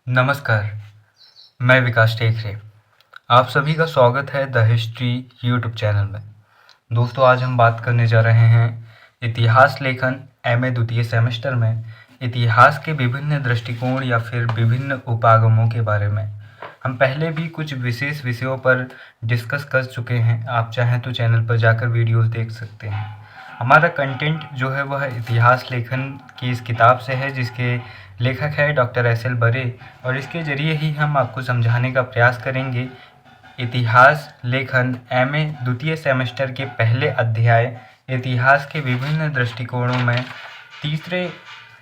नमस्कार, मैं विकास टेकरे। आप सभी का स्वागत है द हिस्ट्री यूट्यूब चैनल में। दोस्तों, आज हम बात करने जा रहे हैं इतिहास लेखन एमए द्वितीय सेमेस्टर में इतिहास के विभिन्न दृष्टिकोण या फिर विभिन्न उपागमों के बारे में। हम पहले भी कुछ विशेष विषयों पर डिस्कस कर चुके हैं। आप चाहें तो चैनल पर जाकर वीडियोस देख सकते हैं। हमारा कंटेंट जो है वह इतिहास लेखन की इस किताब से है, जिसके लेखक है डॉक्टर एस.एल. बरे, और इसके ज़रिए ही हम आपको समझाने का प्रयास करेंगे इतिहास लेखन एमए द्वितीय सेमेस्टर के पहले अध्याय इतिहास के विभिन्न दृष्टिकोणों में तीसरे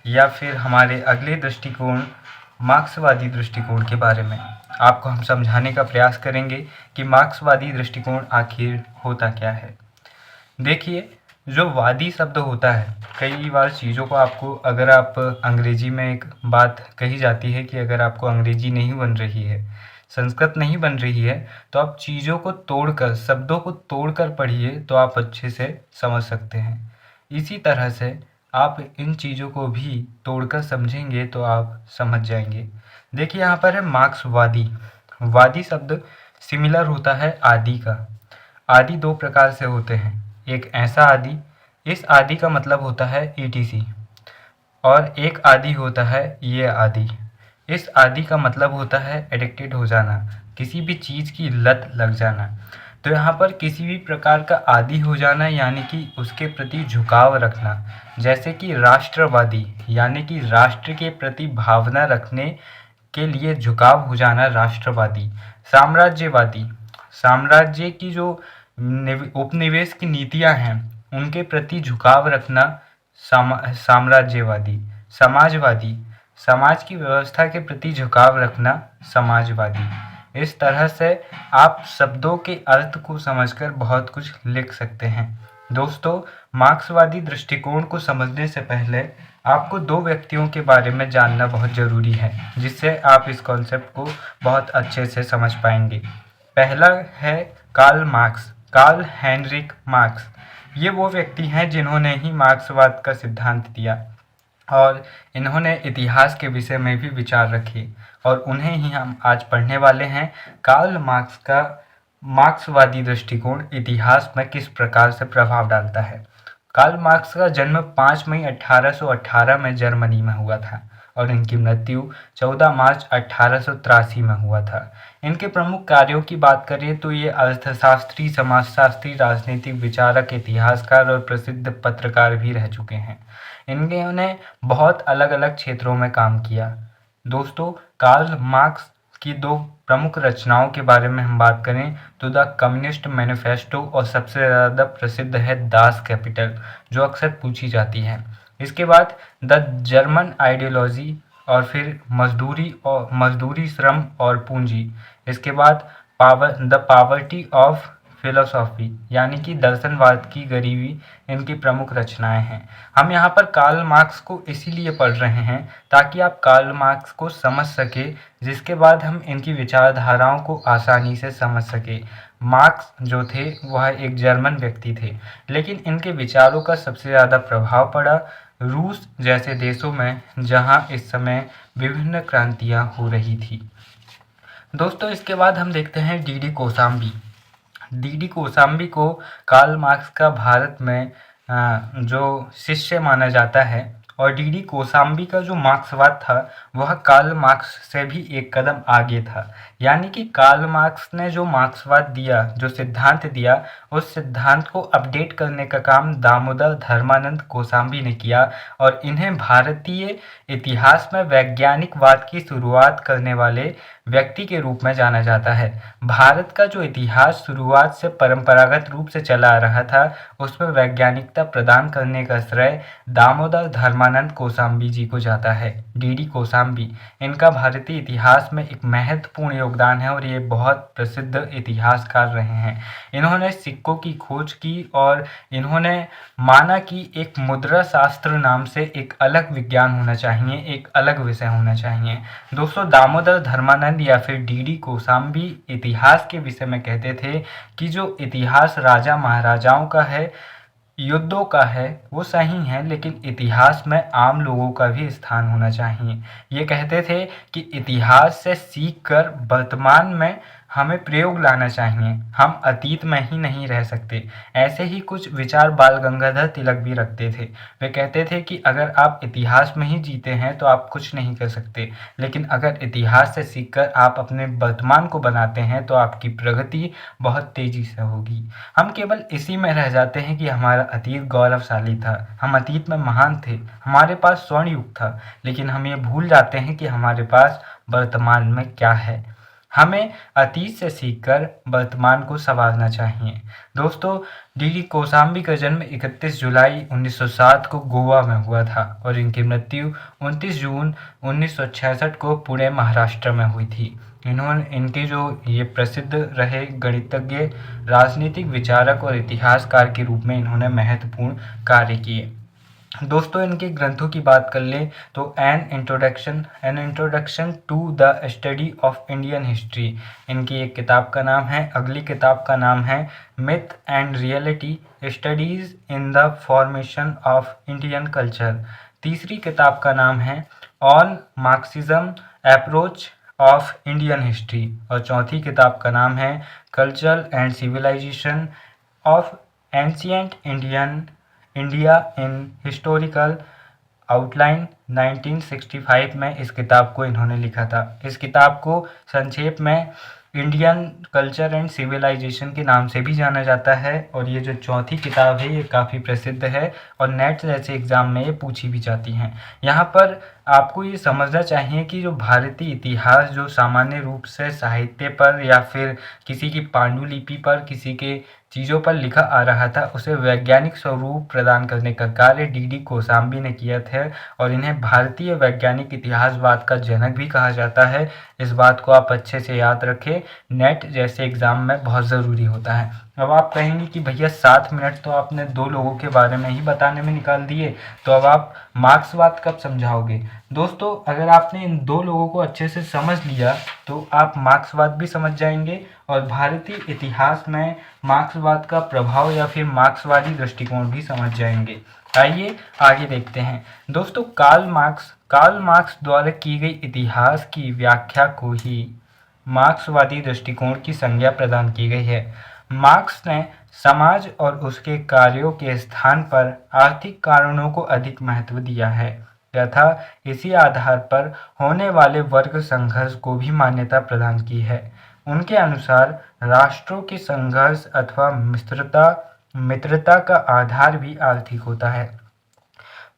या फिर हमारे अगले दृष्टिकोण मार्क्सवादी दृष्टिकोण के बारे में। आपको हम समझाने का प्रयास करेंगे कि मार्क्सवादी दृष्टिकोण आखिर होता क्या है। देखिए, जो वादी शब्द होता है, कई बार चीज़ों को आपको, अगर आप अंग्रेजी में एक बात कही जाती है कि अगर आपको अंग्रेजी नहीं बन रही है, संस्कृत नहीं बन रही है, तो आप चीज़ों को तोड़कर, शब्दों को तोड़कर पढ़िए तो आप अच्छे से समझ सकते हैं। इसी तरह से आप इन चीज़ों को भी तोड़कर समझेंगे तो आप समझ जाएंगे। देखिए, यहाँ पर है मार्क्सवादी। वादी शब्द सिमिलर होता है आदि का। आदि दो प्रकार से होते हैं। एक ऐसा आदि, इस आदि का मतलब होता है ईटीसी, और एक आदि होता है ये आदि। इस आदि का मतलब होता है एडिक्टेड हो जाना, किसी भी चीज़ की लत लग जाना। तो यहाँ पर किसी भी प्रकार का आदि हो जाना यानी कि उसके प्रति झुकाव रखना, जैसे कि राष्ट्रवादी यानी कि राष्ट्र के प्रति भावना रखने के लिए झुकाव हो जाना राष्ट्रवादी। साम्राज्यवादी, साम्राज्य की जो उपनिवेश की नीतियां हैं उनके प्रति झुकाव रखना साम्राज्यवादी। समाजवादी, समाज की व्यवस्था के प्रति झुकाव रखना समाजवादी। इस तरह से आप शब्दों के अर्थ को समझकर बहुत कुछ लिख सकते हैं। दोस्तों, मार्क्सवादी दृष्टिकोण को समझने से पहले आपको दो व्यक्तियों के बारे में जानना बहुत ज़रूरी है, जिससे आप इस कॉन्सेप्ट को बहुत अच्छे से समझ पाएंगे। पहला है Karl Marx, Karl Heinrich Marx. ये वो व्यक्ति हैं जिन्होंने ही मार्क्सवाद का सिद्धांत दिया, और इन्होंने इतिहास के विषय में भी विचार रखे, और उन्हें ही हम आज पढ़ने वाले हैं। कार्ल मार्क्स का मार्क्सवादी दृष्टिकोण इतिहास में किस प्रकार से प्रभाव डालता है। कार्ल मार्क्स का जन्म 5 मई 1818 में जर्मनी में हुआ था, और इनकी मृत्यु 14 मार्च 1883 में हुआ था। इनके प्रमुख कार्यों की बात करें तो ये अर्थशास्त्री, समाजशास्त्री, राजनीतिक विचारक, इतिहासकार और प्रसिद्ध पत्रकार भी रह चुके हैं। इन्होंने बहुत अलग अलग क्षेत्रों में काम किया। दोस्तों, कार्ल मार्क्स की दो प्रमुख रचनाओं के बारे में हम बात करें तो द कम्युनिस्ट मैनिफेस्टो, और सबसे ज़्यादा प्रसिद्ध है दास कैपिटल, जो अक्सर पूछी जाती है। इसके बाद द जर्मन आइडियोलॉजी, और फिर मजदूरी, श्रम और पूंजी। इसके बाद द पावर्टी ऑफ फिलोसॉफी यानी कि दर्शनवाद की गरीबी, इनकी प्रमुख रचनाएं हैं। हम यहाँ पर कार्ल मार्क्स को इसीलिए पढ़ रहे हैं ताकि आप कार्ल मार्क्स को समझ सके, जिसके बाद हम इनकी विचारधाराओं को आसानी से समझ सके। मार्क्स जो थे वह एक जर्मन व्यक्ति थे, लेकिन इनके विचारों का सबसे ज़्यादा प्रभाव पड़ा रूस जैसे देशों में, जहाँ इस समय विभिन्न क्रांतियाँ हो रही थी। दोस्तों, इसके बाद हम देखते हैं डी.डी. कोशाम्बी। डी.डी. कोशाम्बी को कार्ल मार्क्स का भारत में जो शिष्य माना जाता है, और डी.डी. कोशाम्बी का जो मार्क्सवाद था वह कार्ल मार्क्स से भी एक कदम आगे था। यानी कि कार्ल मार्क्स ने जो मार्क्सवाद दिया, जो सिद्धांत दिया, उस सिद्धांत को अपडेट करने का काम दामोदर धर्मानंद कोशाम्बी ने किया, और इन्हें भारतीय इतिहास में वैज्ञानिकवाद की शुरुआत करने वाले व्यक्ति के रूप में जाना जाता है। भारत का जो इतिहास शुरुआत से परंपरागत रूप से चला आ रहा था, उसमें वैज्ञानिकता प्रदान करने का श्रेय दामोदर धर्मानंद कोशाम्बी जी को जाता है। डी.डी. कोशाम्बी, इनका भारतीय इतिहास में एक महत्वपूर्ण योगदान है, और ये बहुत प्रसिद्ध इतिहासकार रहे हैं। इन्होंने सिक्कों की खोज की, और इन्होंने माना कि एक मुद्रा शास्त्र नाम से एक अलग विज्ञान होना चाहिए, एक अलग विषय होना चाहिए। दोस्तों, दामोदर धर्मानंद या फिर डी.डी. कोशाम्बी इतिहास के विषय में कहते थे कि जो इतिहास राजा महाराजाओं का है, युद्धों का है वो सही है, लेकिन इतिहास में आम लोगों का भी स्थान होना चाहिए। ये कहते थे कि इतिहास से सीख कर वर्तमान में हमें प्रयोग लाना चाहिए, हम अतीत में ही नहीं रह सकते। ऐसे ही कुछ विचार बाल गंगाधर तिलक भी रखते थे। वे कहते थे कि अगर आप इतिहास में ही जीते हैं तो आप कुछ नहीं कर सकते, लेकिन अगर इतिहास से सीखकर आप अपने वर्तमान को बनाते हैं तो आपकी प्रगति बहुत तेजी से होगी। हम केवल इसी में रह जाते हैं कि हमारा अतीत गौरवशाली था, हम अतीत में महान थे, हमारे पास स्वर्ण युग था, लेकिन हम ये भूल जाते हैं कि हमारे पास वर्तमान में क्या है। हमें अतीत से सीखकर वर्तमान को संवारना चाहिए। दोस्तों, डी.डी. कौशाम्बी का जन्म 31 जुलाई 1907 को गोवा में हुआ था और इनकी मृत्यु 29 जून 1966 को पुणे, महाराष्ट्र में हुई थी। इनके जो ये प्रसिद्ध रहे गणितज्ञ, राजनीतिक विचारक और इतिहासकार के रूप में इन्होंने महत्वपूर्ण कार्य किए। दोस्तों, इनके ग्रंथों की बात कर लें तो an introduction to the study of Indian history इनकी एक किताब का नाम है। अगली किताब का नाम है myth and reality, studies in the formation of Indian culture. तीसरी किताब का नाम है on Marxism, approach of Indian history और चौथी किताब का नाम है culture and civilization of ancient India in historical outline. 1965 में इस किताब को इन्होंने लिखा था। इस किताब को संक्षेप में इंडियन कल्चर एंड सिविलाइजेशन के नाम से भी जाना जाता है और ये जो चौथी किताब है ये काफ़ी प्रसिद्ध है और नेट जैसे एग्ज़ाम में ये पूछी भी जाती हैं। यहाँ पर आपको ये समझना चाहिए कि जो भारतीय इतिहास जो सामान्य रूप से साहित्य पर या फिर किसी की पांडुलिपि पर, किसी के चीज़ों पर लिखा आ रहा था, उसे वैज्ञानिक स्वरूप प्रदान करने का कार्य डी.डी. कौशाम्बी ने किया था और इन्हें भारतीय वैज्ञानिक इतिहासवाद का जनक भी कहा जाता है। इस बात को आप अच्छे से याद रखें, नेट जैसे एग्ज़ाम में बहुत ज़रूरी होता है। अब आप कहेंगे कि भैया 7 मिनट तो आपने 2 लोगों के बारे में ही बताने में निकाल दिए, तो अब आप मार्क्सवाद कब समझाओगे? दोस्तों, अगर आपने इन 2 लोगों को अच्छे से समझ लिया तो आप मार्क्सवाद भी समझ जाएंगे और भारतीय इतिहास में मार्क्सवाद का प्रभाव या फिर मार्क्सवादी दृष्टिकोण भी समझ जाएंगे। आइए आगे देखते हैं। दोस्तों, कार्ल मार्क्स द्वारा की गई इतिहास की व्याख्या को ही मार्क्सवादी दृष्टिकोण की संज्ञा प्रदान की गई है। मार्क्स ने समाज और उसके कार्यों के स्थान पर आर्थिक कारणों को अधिक महत्व दिया है तथा इसी आधार पर होने वाले वर्ग संघर्ष को भी मान्यता प्रदान की है। उनके अनुसार राष्ट्रों के संघर्ष अथवा मित्रता का आधार भी आर्थिक होता है।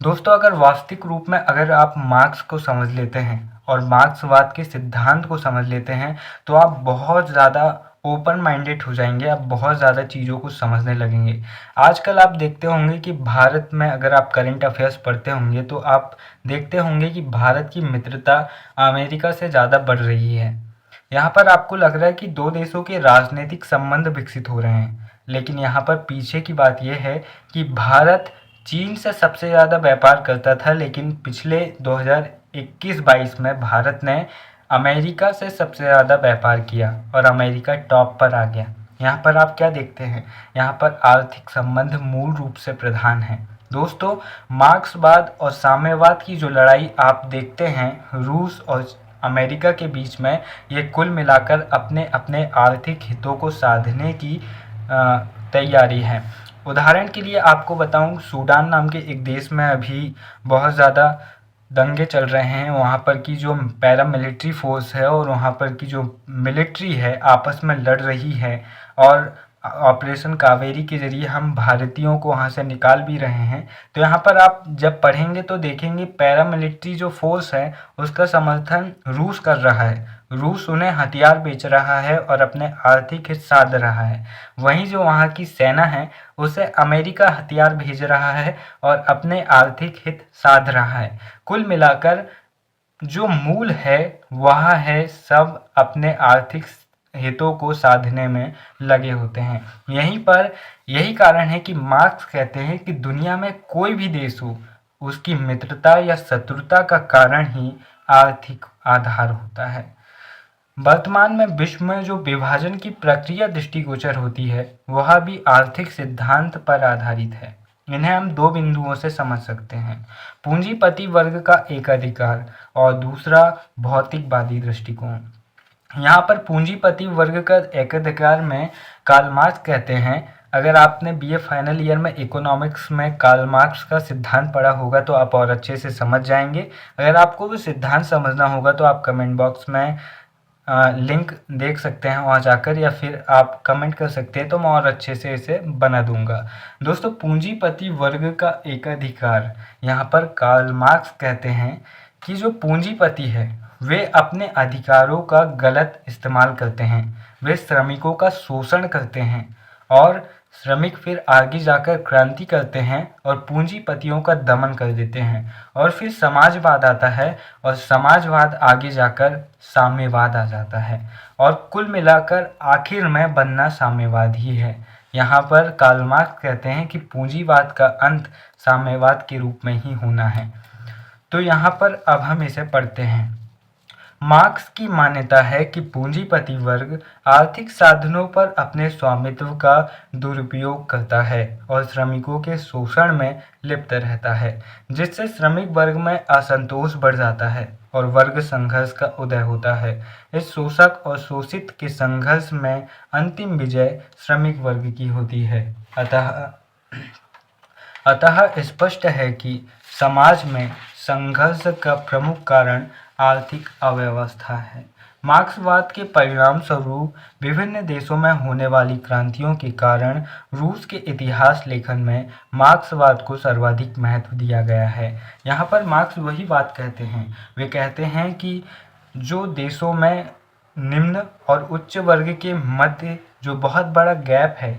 दोस्तों, अगर वास्तविक रूप में अगर आप मार्क्स को समझ लेते हैं और मार्क्सवाद के सिद्धांत को समझ लेते हैं तो आप बहुत ज़्यादा ओपन माइंडेड हो जाएंगे, आप बहुत ज़्यादा चीज़ों को समझने लगेंगे। आजकल आप देखते होंगे कि भारत में अगर आप करंट अफेयर्स पढ़ते होंगे तो आप देखते होंगे कि भारत की मित्रता अमेरिका से ज़्यादा बढ़ रही है। यहाँ पर आपको लग रहा है कि 2 देशों के राजनीतिक संबंध विकसित हो रहे हैं, लेकिन यहाँ पर पीछे की बात यह है कि भारत चीन से सबसे ज़्यादा व्यापार करता था, लेकिन पिछले 2021-22 में भारत ने अमेरिका से सबसे ज़्यादा व्यापार किया और अमेरिका टॉप पर आ गया। यहाँ पर आप क्या देखते हैं? यहाँ पर आर्थिक संबंध मूल रूप से प्रधान है। दोस्तों, मार्क्सवाद और साम्यवाद की जो लड़ाई आप देखते हैं रूस और अमेरिका के बीच में, ये कुल मिलाकर अपने अपने आर्थिक हितों को साधने की तैयारी है। उदाहरण के लिए आपको बताऊं, सूडान नाम के एक देश में अभी बहुत ज़्यादा दंगे चल रहे हैं। वहाँ पर की जो पैरामिलिट्री फोर्स है और वहाँ पर की जो मिलिट्री है आपस में लड़ रही है और ऑपरेशन कावेरी के ज़रिए हम भारतीयों को वहाँ से निकाल भी रहे हैं। तो यहाँ पर आप जब पढ़ेंगे तो देखेंगे पैरामिलिट्री जो फोर्स है उसका समर्थन रूस कर रहा है। रूस उन्हें हथियार बेच रहा है और अपने आर्थिक हित साध रहा है। वहीं जो वहाँ की सेना है उसे अमेरिका हथियार भेज रहा है और अपने आर्थिक हित साध रहा है। कुल मिलाकर जो मूल है वह है सब अपने आर्थिक हितों को साधने में लगे होते हैं। यही कारण है कि मार्क्स कहते हैं कि दुनिया में कोई भी देश हो उसकी मित्रता या शत्रुता का कारण ही आर्थिक आधार होता है। वर्तमान में विश्व में जो विभाजन की प्रक्रिया दृष्टिगोचर होती है वह भी आर्थिक सिद्धांत पर आधारित है। इन्हें हम दो बिंदुओं से समझ सकते हैं। पूंजीपति वर्ग का एकाधिकार और दूसरा भौतिकवादी दृष्टिकोण। यहाँ पर पूंजीपति वर्ग का एकाधिकार में कार्ल मार्क्स कहते हैं, अगर आपने बीए फाइनल ईयर में इकोनॉमिक्स में कार्ल मार्क्स का सिद्धांत पढ़ा होगा तो आप और अच्छे से समझ जाएंगे। अगर आपको वो सिद्धांत समझना होगा तो आप कमेंट बॉक्स में लिंक देख सकते हैं वहाँ जाकर, या फिर आप कमेंट कर सकते हैं तो मैं और अच्छे से इसे बना दूंगा। दोस्तों, पूंजीपति वर्ग का एकाधिकार, यहाँ पर कार्ल मार्क्स कहते हैं कि जो पूंजीपति है वे अपने अधिकारों का गलत इस्तेमाल करते हैं, वे श्रमिकों का शोषण करते हैं और श्रमिक फिर आगे जाकर क्रांति करते हैं और पूंजीपतियों का दमन कर देते हैं, और फिर समाजवाद आता है और समाजवाद आगे जाकर साम्यवाद आ जाता है, और कुल मिलाकर आखिर में बनना साम्यवाद ही है। यहाँ पर कार्ल मार्क्स कहते हैं कि पूंजीवाद का अंत साम्यवाद के रूप में ही होना है। तो यहाँ पर अब हम इसे पढ़ते हैं। मार्क्स की मान्यता है कि पूंजीपति वर्ग आर्थिक साधनों पर अपने स्वामित्व का दुरुपयोग करता है और श्रमिकों के शोषण में लिप्त रहता है, जिससे श्रमिक वर्ग में असंतोष बढ़ जाता है और वर्ग संघर्ष का उदय होता है। इस शोषक और शोषित के संघर्ष में अंतिम विजय श्रमिक वर्ग की होती है। अतः स्पष्ट है कि समाज में संघर्ष का प्रमुख कारण आर्थिक अव्यवस्था है। मार्क्सवाद के परिणाम स्वरूप विभिन्न देशों में होने वाली क्रांतियों के कारण रूस के इतिहास लेखन में मार्क्सवाद को सर्वाधिक महत्व दिया गया है। यहाँ पर मार्क्स वही बात कहते हैं, वे कहते हैं कि जो देशों में निम्न और उच्च वर्ग के मध्य जो बहुत बड़ा गैप है,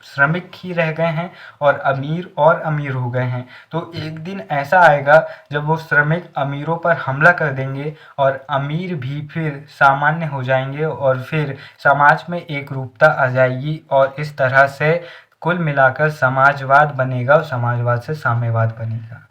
श्रमिक ही रह गए हैं और अमीर हो गए हैं, तो एक दिन ऐसा आएगा जब वो श्रमिक अमीरों पर हमला कर देंगे और अमीर भी फिर सामान्य हो जाएंगे और फिर समाज में एक रूपता आ जाएगी, और इस तरह से कुल मिलाकर समाजवाद बनेगा और समाजवाद से साम्यवाद बनेगा।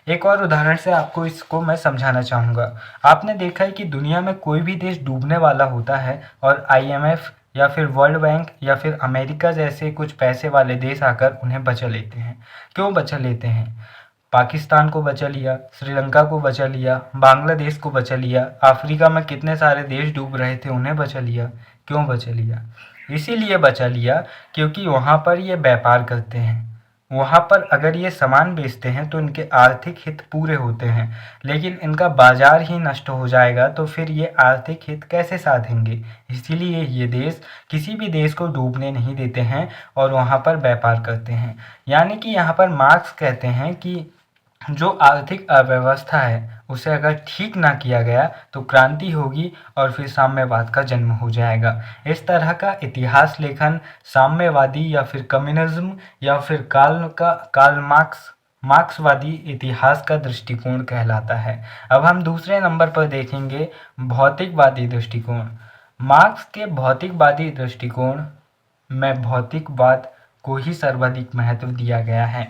एक और उदाहरण से आपको इसको मैं समझाना चाहूँगा। आपने देखा है कि दुनिया में कोई भी देश डूबने वाला होता है और आईएमएफ या फिर वर्ल्ड बैंक या फिर अमेरिका जैसे कुछ पैसे वाले देश आकर उन्हें बचा लेते हैं। क्यों बचा लेते हैं? पाकिस्तान को बचा लिया, श्रीलंका को बचा लिया, बांग्लादेश को बचा लिया, अफ्रीका में कितने सारे देश डूब रहे थे उन्हें बचा लिया। क्यों बचा लिया? इसीलिए बचा लिया क्योंकि वहाँ पर ये व्यापार करते हैं। वहाँ पर अगर ये सामान बेचते हैं तो इनके आर्थिक हित पूरे होते हैं, लेकिन इनका बाजार ही नष्ट हो जाएगा तो फिर ये आर्थिक हित कैसे साधेंगे? इसीलिए ये देश किसी भी देश को डूबने नहीं देते हैं और वहाँ पर व्यापार करते हैं। यानी कि यहाँ पर मार्क्स कहते हैं कि जो आर्थिक अव्यवस्था है उसे अगर ठीक ना किया गया तो क्रांति होगी और फिर साम्यवाद का जन्म हो जाएगा। इस तरह का इतिहास लेखन साम्यवादी या फिर कम्युनिज्म या फिर कार्ल मार्क्सवादी इतिहास का दृष्टिकोण कहलाता है। अब हम दूसरे नंबर पर देखेंगे भौतिकवादी दृष्टिकोण। मार्क्स के भौतिकवादी दृष्टिकोण में भौतिकवाद को ही सर्वाधिक महत्व दिया गया है।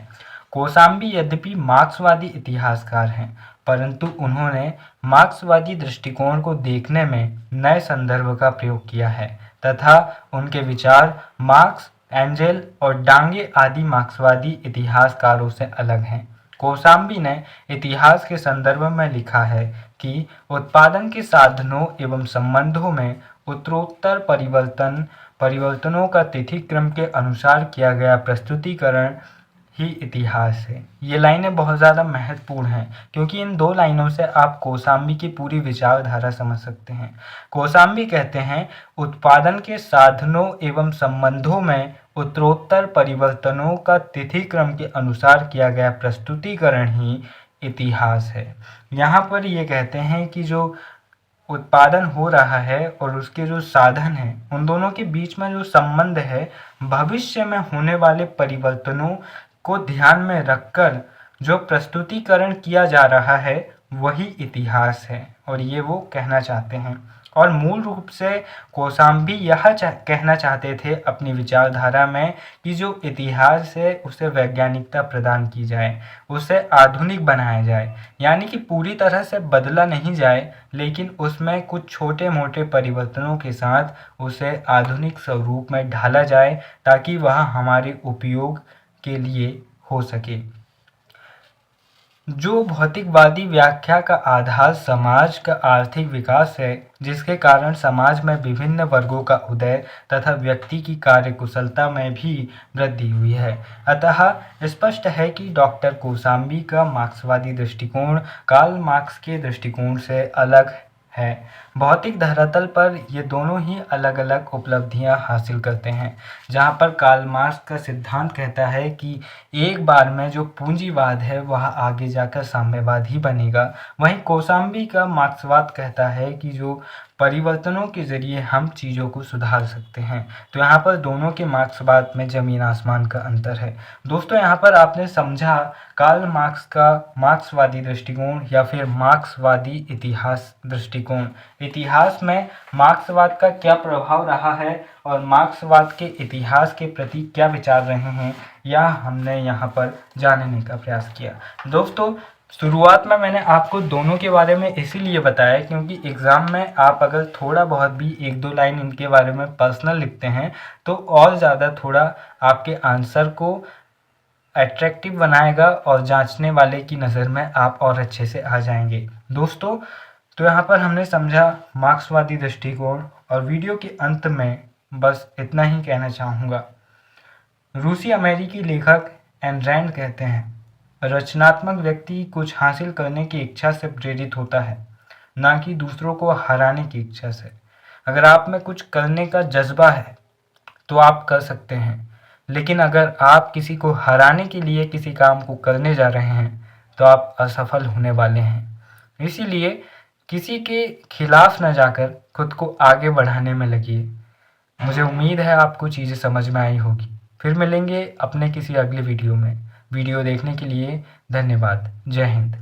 कोसाम्बी यद्यपि मार्क्सवादी इतिहासकार हैं, परंतु उन्होंने मार्क्सवादी दृष्टिकोण को देखने में नए संदर्भ का प्रयोग किया है तथा उनके विचार मार्क्स, एंजेल और डांगे आदि मार्क्सवादी इतिहासकारों से अलग हैं। कोसाम्बी ने इतिहास के संदर्भ में लिखा है कि उत्पादन के साधनों एवं संबंधों में उत्तरोत्तर परिवर्तनों का तिथिक्रम के अनुसार किया गया प्रस्तुतिकरण ही इतिहास है। ये लाइनें बहुत ज़्यादा महत्वपूर्ण हैं क्योंकि इन दो लाइनों से आप कोसाम्बी की पूरी विचारधारा समझ सकते हैं। कोसाम्बी कहते हैं उत्पादन के साधनों एवं संबंधों में उत्तरोत्तर परिवर्तनों का तिथिक्रम के अनुसार किया गया प्रस्तुतिकरण ही इतिहास है। यहाँ पर ये कहते हैं कि जो उत्पादन हो रहा है और उसके जो साधन हैं उन दोनों के बीच में जो संबंध है, भविष्य में होने वाले परिवर्तनों को ध्यान में रखकर जो प्रस्तुतिकरण किया जा रहा है वही इतिहास है, और ये वो कहना चाहते हैं। और मूल रूप से कोसाम्बी यह कहना चाहते थे अपनी विचारधारा में कि जो इतिहास है उसे वैज्ञानिकता प्रदान की जाए, उसे आधुनिक बनाया जाए, यानी कि पूरी तरह से बदला नहीं जाए लेकिन उसमें कुछ छोटे मोटे परिवर्तनों के साथ उसे आधुनिक स्वरूप में ढाला जाए ताकि वह हमारे उपयोग के लिए हो सके। जो भौतिकवादी व्याख्या का आधार समाज का आर्थिक विकास है, जिसके कारण समाज में विभिन्न वर्गों का उदय तथा व्यक्ति की कार्यकुशलता में भी वृद्धि हुई है। अतः स्पष्ट है कि डॉक्टर कोशाम्बी का मार्क्सवादी दृष्टिकोण कार्ल मार्क्स के दृष्टिकोण से अलग है। भौतिक धरातल पर ये दोनों ही अलग अलग उपलब्धियां हासिल करते हैं। जहां पर कार्ल मार्क्स का सिद्धांत कहता है कि एक बार में जो पूंजीवाद है वह आगे जाकर साम्यवाद ही बनेगा, वहीं कौशाम्बी का मार्क्सवाद कहता है कि जो परिवर्तनों के जरिए हम चीज़ों को सुधार सकते हैं। तो यहाँ पर दोनों के मार्क्सवाद में ज़मीन आसमान का अंतर है। दोस्तों, यहाँ पर आपने समझा कार्ल मार्क्स का मार्क्सवादी दृष्टिकोण या फिर मार्क्सवादी इतिहास दृष्टिकोण। इतिहास में मार्क्सवाद का क्या प्रभाव रहा है और मार्क्सवाद के इतिहास के प्रति क्या विचार रहे हैं, यह हमने यहाँ पर जानने का प्रयास किया। दोस्तों, शुरुआत में मैंने आपको दोनों के बारे में इसीलिए बताया क्योंकि एग्ज़ाम में आप अगर थोड़ा बहुत भी एक दो लाइन इनके बारे में पर्सनल लिखते हैं तो और ज़्यादा थोड़ा आपके आंसर को अट्रैक्टिव बनाएगा और जांचने वाले की नज़र में आप और अच्छे से आ जाएंगे। दोस्तों, तो यहाँ पर हमने समझा मार्क्सवादी दृष्टिकोण, और वीडियो के अंत में बस इतना ही कहना चाहूँगा। रूसी अमेरिकी लेखक एन रैंड कहते हैं, रचनात्मक व्यक्ति कुछ हासिल करने की इच्छा से प्रेरित होता है, ना कि दूसरों को हराने की इच्छा से। अगर आप में कुछ करने का जज्बा है तो आप कर सकते हैं, लेकिन अगर आप किसी को हराने के लिए किसी काम को करने जा रहे हैं तो आप असफल होने वाले हैं। इसीलिए किसी के खिलाफ न जाकर खुद को आगे बढ़ाने में लगिए। मुझे उम्मीद है आपको चीज़ें समझ में आई होगी। फिर मिलेंगे अपने किसी अगले वीडियो में। वीडियो देखने के लिए धन्यवाद। जय हिंद।